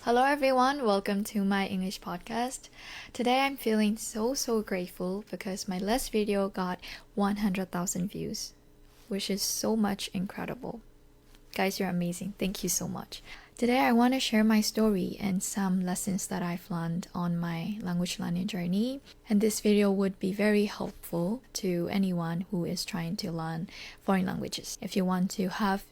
Hello everyone, welcome to my English podcast. Today I'm feeling so grateful because my last video got 100,000 views, which is so much incredible. Guys, you're amazing. Thank you so much. Today I want to share my story and some lessons that I've learned on my language learning journey. And this video would be very helpful to anyone who is trying to learn foreign languages. If you want to have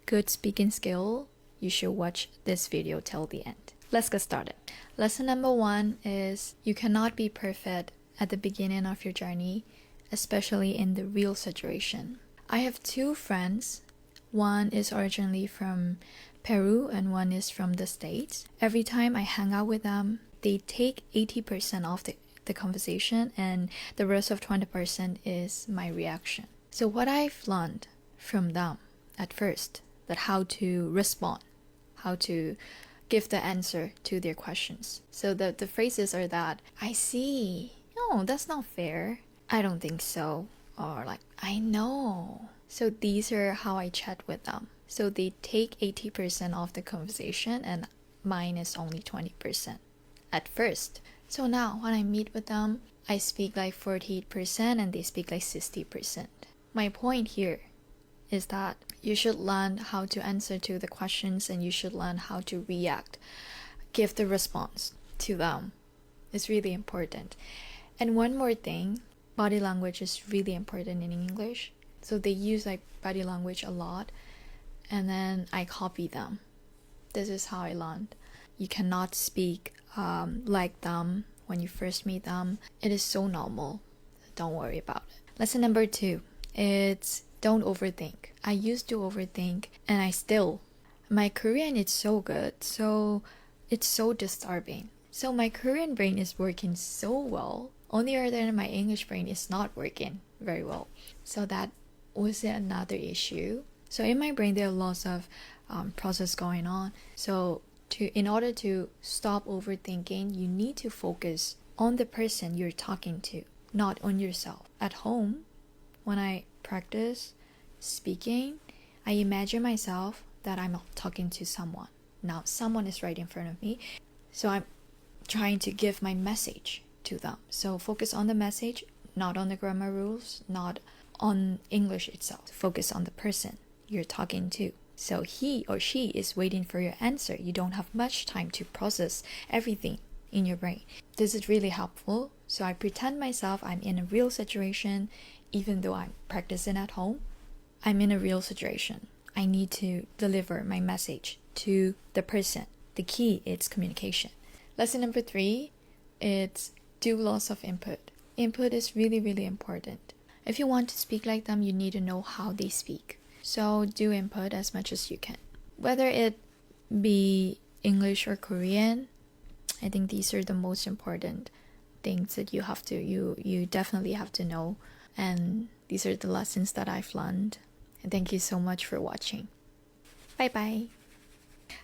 good speaking skill, you should watch this video till the end. Let's get started. Lesson number 1 is you cannot be perfect at the beginning of your journey, especially in the real situation. I have 2 friends. One is originally from Peru and one is from the States. Every time I hang out with them, they take 80% of the conversation and the rest of 20% is my reaction. So what I've learned from them at first, that how to respond, how to give the answer to their questions. So the phrases are that, I see, no, that's not fair, I don't think so, or like, I know. So these are how I chat with them. So they take 80% of the conversation and mine is only 20% at first. So now when I meet with them, I speak like 48% and they speak like 60%. My point here is that you should learn how to answer to the questions and you should learn how to react, give the response to them. It's really important. And one more thing, body language is really important in English. So they use like body language a lot and then I copy them. This is how I learned. You cannot speak like them when you first meet them. It is so normal. Don't worry about it. Lesson number 2, it's don't overthink. I used to overthink and I still. My Korean is so good, so it's so disturbing. So my Korean brain is working so well. On the other hand, my English brain is not working very well. So that was another issue. So in my brain, there are lots of process going on. So in order to stop overthinking, you need to focus on the person you're talking to, not on yourself. At home, when I practice speaking, I imagine myself that I'm talking to someone. Now someone is right in front of me, so I'm trying to give my message to them. So focus on the message, not on the grammar rules, not on English itself. Focus on the person you're talking to. So he or she is waiting for your answer. You don't have much time to process everything in your brain. This is really helpful. So I pretend myself I'm in a real situation. Even though I'm practicing at home, I'm in a real situation. I need to deliver my message to the person. The key is communication. Lesson number 3, it's do lots of input. Input is really important. If you want to speak like them, you need to know how they speak. So do input as much as you can. Whether it be English or Korean, I think these are the most important things that you definitely have to know. And these are the lessons that I've learned. And thank you so much for watching. Bye bye.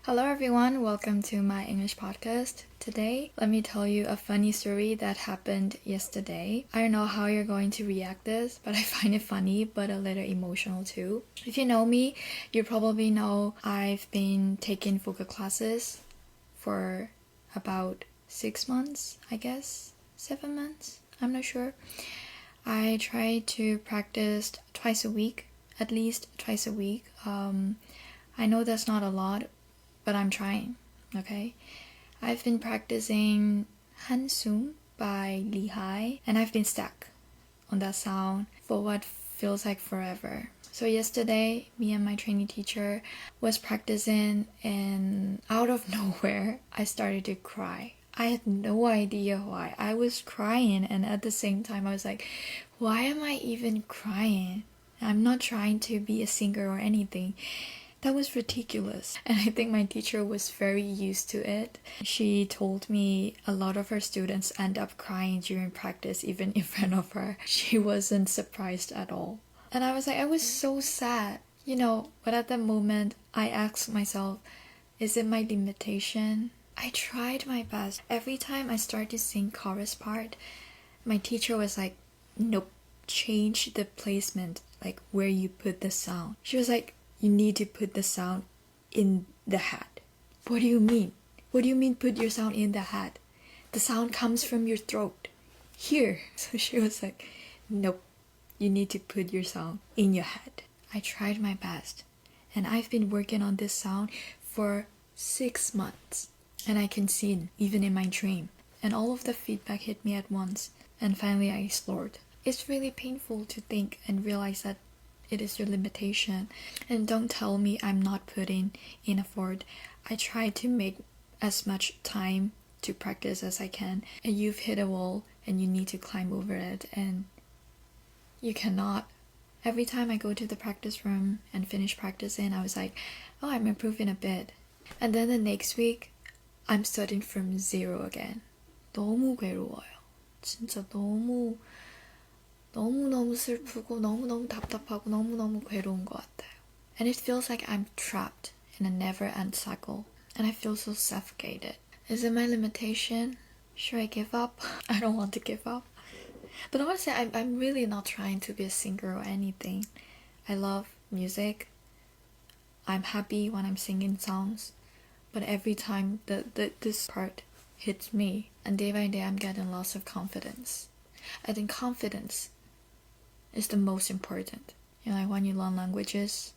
Hello everyone, welcome to my English podcast. Today, let me tell you a funny story that happened yesterday. I don't know how you're going to react this, but I find it funny but a little emotional too. If you know me, you probably know I've been taking vocal classes for about 6 months, I guess. 7 months? I'm not sure. I try to practice twice a week, at least twice a week. I know that's not a lot, but I'm trying, okay? I've been practicing Hansung by Lehigh, and I've been stuck on that sound for what feels like forever. So yesterday, me and my training teacher was practicing, and out of nowhere, I started to cry. I had no idea why. I was crying and at the same time I was like, why am I even crying? I'm not trying to be a singer or anything. That was ridiculous. And I think my teacher was very used to it. She told me a lot of her students end up crying during practice even in front of her. She wasn't surprised at all. And I was like, I was so sad. But at that moment I asked myself, is it my limitation? I tried my best. Every time I start to sing chorus part, my teacher was like, nope, change the placement, like where you put the sound. She was like, you need to put the sound in the head. What do you mean? What do you mean put your sound in the head? The sound comes from your throat. Here. So she was like, nope, you need to put your sound in your head. I tried my best. And I've been working on this sound for 6 months. And I can see it even in my dream. And all of the feedback hit me at once. And finally I explored. It's really painful to think and realize that it is your limitation. And don't tell me I'm not putting in effort. I try to make as much time to practice as I can. And you've hit a wall and you need to climb over it. And you cannot. Every time I go to the practice room and finish practicing, I was like, oh, I'm improving a bit. And then the next week, I'm starting from zero again. 너무 괴로워요. 진짜 너무너무 슬프고 너무너무 답답하고 너무너무 괴로운 것 같아요. And it feels like I'm trapped in a never-end cycle. And I feel so suffocated. Is it my limitation? Should I give up? I don't want to give up. But honestly, I'm really not trying to be a singer or anything. I love music. I'm happy when I'm singing songs. But every time this part hits me, and day by day I'm getting lots of confidence. I think confidence is the most important. You know, like when you learn languages,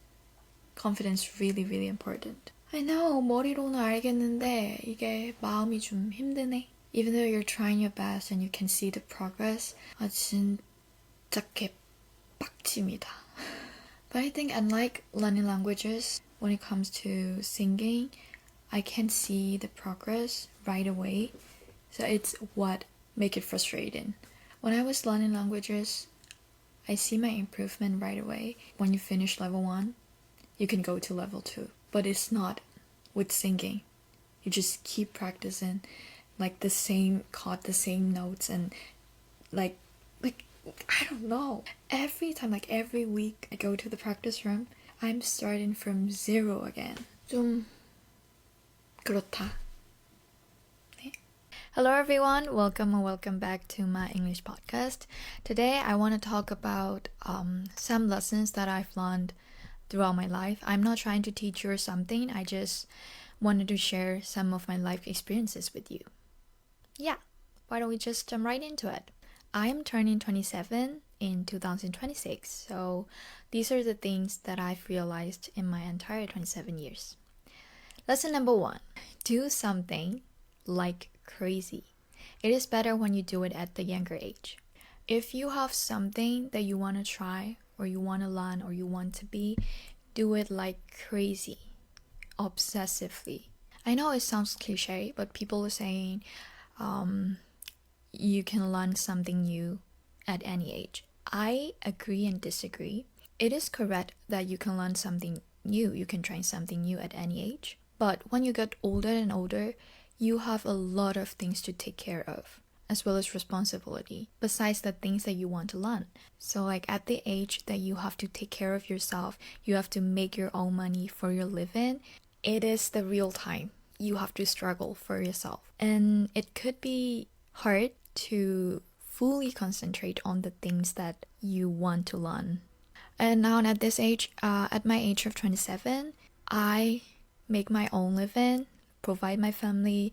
confidence is really, really important. I know, 머리로는 알겠는데 이게 마음이 좀 힘드네. Even though you're trying your best and you can see the progress, 진짜 개빡칩니다. But I think unlike learning languages, when it comes to singing, I can see the progress right away. So it's what makes it frustrating. When I was learning languages, I see my improvement right away. When you finish level 1, you can go to level 2. But it's not with singing. You just keep practicing like the same chord, the same notes, and like I don't know. Every time, like every week I go to the practice room, I'm starting from zero again. 좀 그렇다. 네? Hello everyone, welcome and welcome back to my English podcast. Today I want to talk about some lessons that I've learned throughout my life. I'm not trying to teach you or something, I just wanted to share some of my life experiences with you. Yeah, why don't we just jump right into it? I'm turning 27 in 2026, so these are the things that I've realized in my entire 27 years. Lesson number 1, do something like crazy. It is better when you do it at the younger age. If you have something that you want to try, or you want to learn, or you want to be, do it like crazy, obsessively. I know it sounds cliche, but people are saying you can learn something new at any age. I agree and disagree. It is correct that you can learn something new, you can try something new at any age. But when you get older and older, you have a lot of things to take care of, as well as responsibility, besides the things that you want to learn. So like at the age that you have to take care of yourself, you have to make your own money for your living, it is the real time. You have to struggle for yourself. And it could be hard to fully concentrate on the things that you want to learn. And now at this age, at my age of 27, I make my own living, provide my family.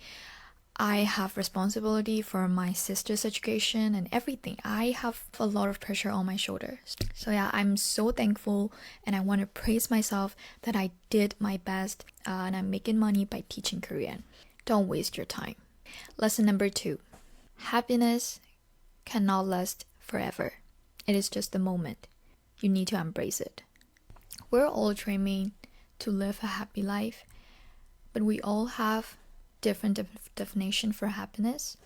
I have responsibility for my sister's education and everything. I have a lot of pressure on my shoulders. So yeah, I'm so thankful and I want to praise myself that I did my best and I'm making money by teaching Korean. Don't waste your time. Lesson number 2. Happiness cannot last forever. It is just a moment. You need to embrace it. We're all dreaming to live a happy life, but we all have different definition for happiness.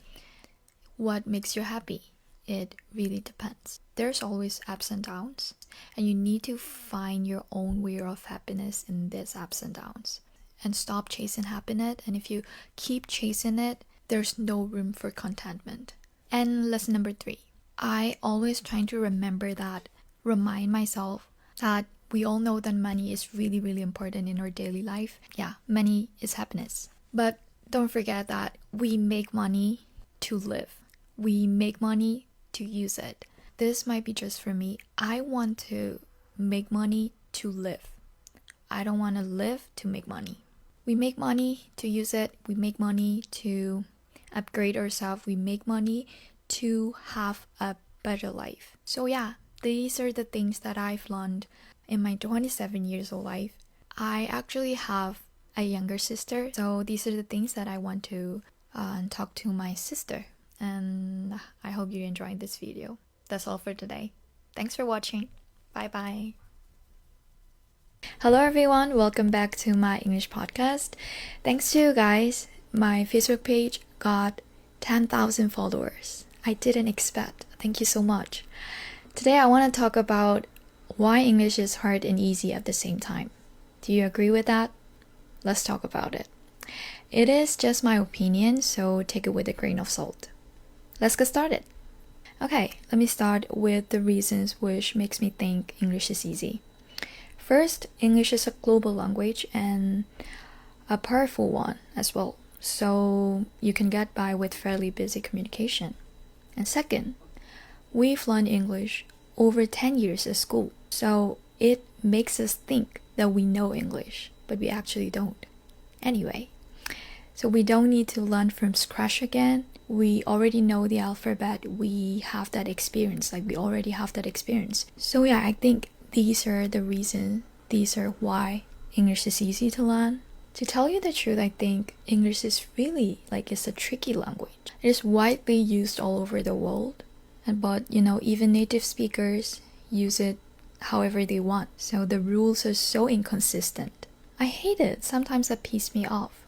What makes you happy? It really depends. There's always ups and downs, and you need to find your own way of happiness in these ups and downs. And stop chasing happiness, and if you keep chasing it, there's no room for contentment. And lesson number 3, I always trying to remind myself that we all know that money is really, really important in our daily life. Yeah, money is happiness. But don't forget that we make money to live. We make money to use it. This might be just for me. I want to make money to live. I don't want to live to make money. We make money to use it. We make money to upgrade ourselves. We make money to have a better life. So yeah, these are the things that I've learned in my 27 years old life. I actually have a younger sister, so these are the things that I want to talk to my sister. And I hope you enjoyed this video. That's all for today. Thanks for watching. Bye bye. Hello everyone, welcome back to my English podcast. Thanks to you guys, my Facebook page got 10,000 followers. I didn't expect. Thank you so much. Today I want to talk about why English is hard and easy at the same time. Do you agree with that? Let's talk about it. It is just my opinion, so take it with a grain of salt. Let's get started. Okay, let me start with the reasons which makes me think English is easy. First, English is a global language and a powerful one as well, so you can get by with fairly busy communication. And second, we've learned English over 10 years at school, so it makes us think that we know English, but we actually don't. Anyway, so we don't need to learn from scratch again. We already know the alphabet. We have that experience, we already have that experience. So yeah, I think these are the reasons, these are why English is easy to learn. To tell you the truth, I think English is really it's a tricky language. It is widely used all over the world, but even native speakers use it however they want. So the rules are so inconsistent. I hate it. Sometimes that pisses me off.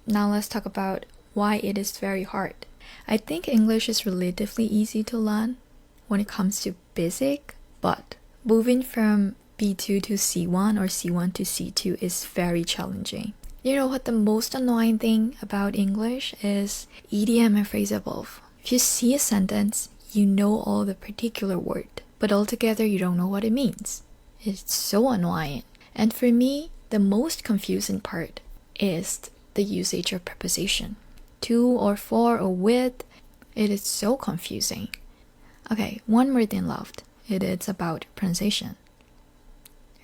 Now let's talk about why it is very hard. I think English is relatively easy to learn when it comes to basic, but moving from B2 to C1 or C1 to C2 is very challenging. You know what the most annoying thing about English is? Idiom and phrasal verb. If you see a sentence, you know all the particular word, but altogether you don't know what it means. It's so annoying. And for me, the most confusing part is the usage of preposition. To or for or with, it is so confusing. Okay, one more thing left. It is about pronunciation,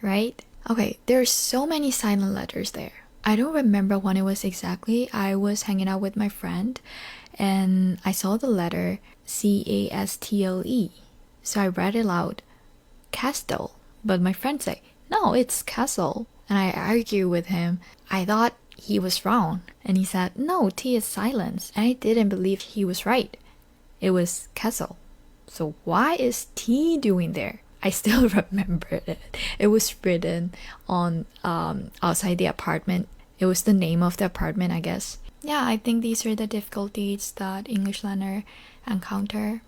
right? Okay, there are so many silent letters there. I don't remember when it was exactly. I was hanging out with my friend and I saw the letter C-A-S-T-L-E. So I read it loud, castle. But my friend said, no, it's castle. And I argued with him. I thought he was wrong. And he said, no, T is silence. And I didn't believe he was right. It was castle. So why is T doing there? I still remember it. It was written on outside the apartment. It was the name of the apartment, I guess. Yeah, I think these are the difficulties that English learner encounter.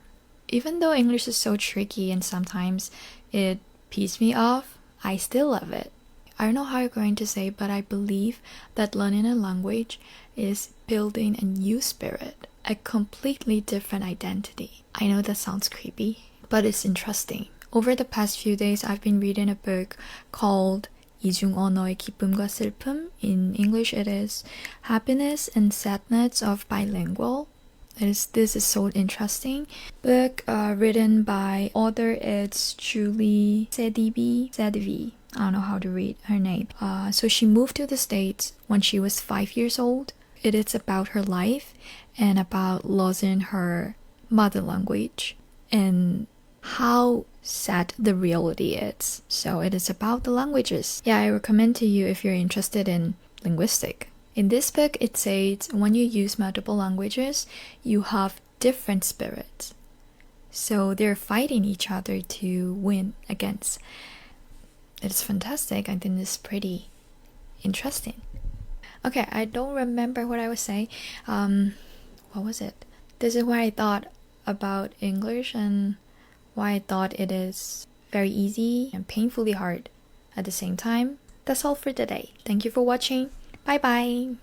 Even though English is so tricky and sometimes it pisses me off, I still love it. I don't know how you're going to say, but I believe that learning a language is building a new spirit, a completely different identity. I know that sounds creepy, but it's interesting. Over the past few days, I've been reading a book called 이중 언어의 기쁨과 슬픔. In English, it is Happiness and Sadness of Bilingual. This is so interesting. Book written by author, it's Julie Sedivi. I don't know how to read her name. So she moved to the States when she was 5 years old. It is about her life and about losing her mother language and how sad the reality is. So it is about the languages. Yeah, I recommend to you if you're interested in linguistic. In this book, it says when you use multiple languages, you have different spirits. So they're fighting each other to win against. It's fantastic. I think it's pretty interesting. Okay, I don't remember what I was saying. What was it? This is what I thought about English and why I thought it is very easy and painfully hard at the same time. That's all for today. Thank you for watching. Bye bye.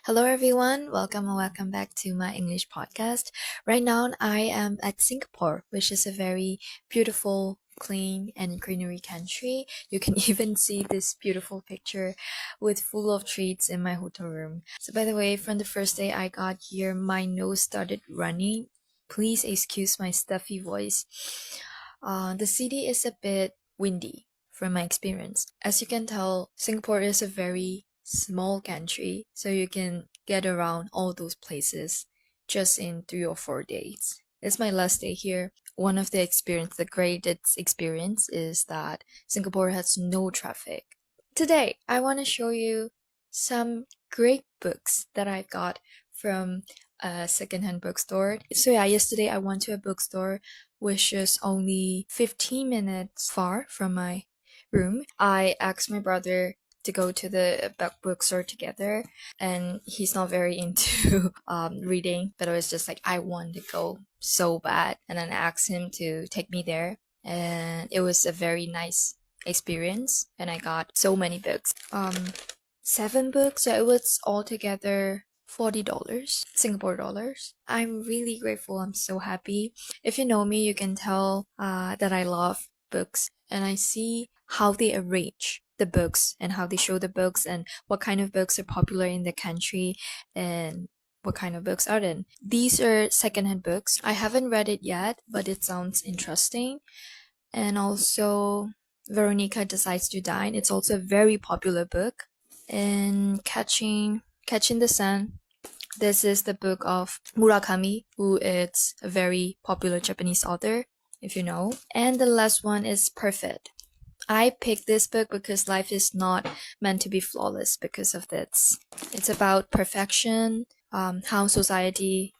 Hello everyone, welcome back to my English podcast. Right now I am at Singapore, which is a very beautiful, clean and greenery country. You can even see this beautiful picture with full of trees in my hotel room. So by the way, from the first day I got here, my nose started running. Please excuse my stuffy voice. The city is a bit windy from my experience. As you can tell, Singapore is a very small country, so you can get around all those places just in 3 or 4 days. It's my last day here. One of the greatest experience is that Singapore has no traffic. Today, I want to show you some great books that I got from a secondhand bookstore. So yeah, yesterday I went to a bookstore which is only 15 minutes far from my room. I asked my brother to go to the bookstore together, and he's not very into reading, but I was just like, I want to go so bad, and then I asked him to take me there, and it was a very nice experience, and I got so many books, 7 books, so it was altogether $40 Singapore dollars. I'm really grateful. I'm so happy. If you know me, you can tell that I love books, and I see how they arrange the books and how they show the books and what kind of books are popular in the country and what kind of books are in. These are secondhand books. I haven't read it yet, but it sounds interesting. And also Veronica Decides to Dine. It's also a very popular book. And Catching the Sun. This is the book of Murakami, who is a very popular Japanese author, if you know. And the last one is Perfect. I picked this book because life is not meant to be flawless because of this. It's about perfection, how society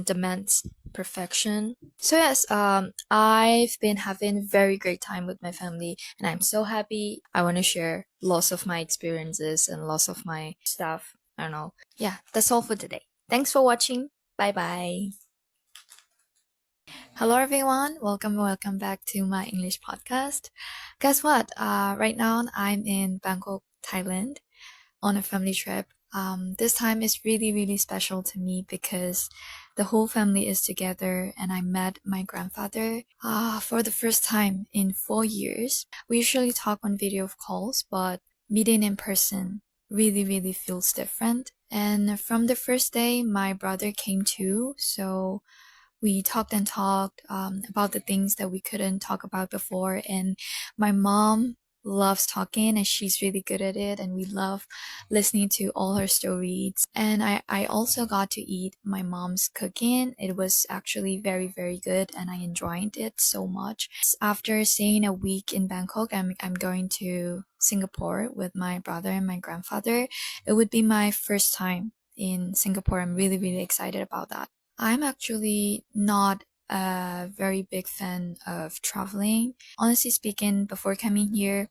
demands perfection. So yes, I've been having a very great time with my family, and I'm so happy. I want to share lots of my experiences and lots of my stuff. I don't know. Yeah, that's all for today. Thanks for watching. Bye bye. Hello everyone, welcome back to my English podcast. Guess what? Right now I'm in Bangkok, Thailand on a family trip. This time is really special to me because the whole family is together, and I met my grandfather for the first time in 4 years. We usually talk on video calls, but meeting in person really feels different. And from the first day, my brother came too, so we talked about the things that we couldn't talk about before. And my mom loves talking, and she's really good at it, and we love listening to all her stories. And I also got to eat my mom's cooking. It was actually very good, and I enjoyed it so much. After staying a week in Bangkok, I'm going to Singapore with my brother and my grandfather. It would be my first time in Singapore. I'm really excited about that. I'm actually not a very big fan of traveling. Honestly speaking, before coming here,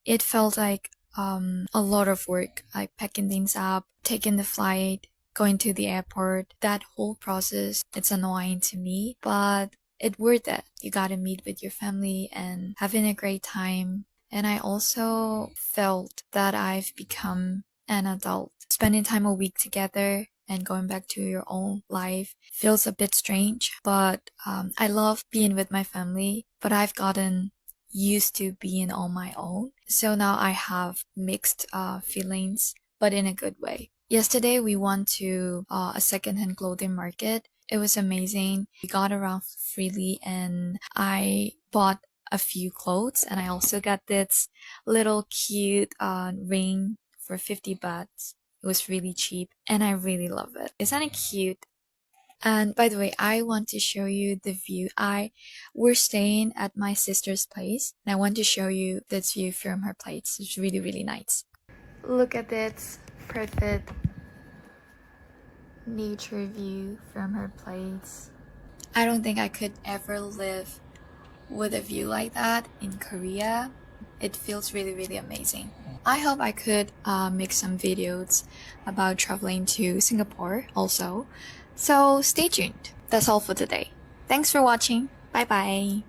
it felt like a lot of work, like packing things up, taking the flight, going to the airport. That whole process, it's annoying to me, but it's worth it. You gotta meet with your family and having a great time. And I also felt that I've become an adult. Spending time a week together and going back to your own life feels a bit strange, but I love being with my family, but I've gotten used to being on my own. So now I have mixed feelings, but in a good way. Yesterday we went to a secondhand clothing market. It was amazing. We got around freely, and I bought a few clothes, and I also got this little cute ring for 50 bahts. It was really cheap, and I really love it. Isn't it cute? And by the way, I want to show you the view. We're staying at my sister's place, and I want to show you this view from her place. It's really nice. Look at this perfect nature view from her place. I don't think I could ever live with a view like that in Korea. It feels really amazing. I hope I could make some videos about traveling to Singapore also. So stay tuned. That's all for today. Thanks for watching. Bye bye.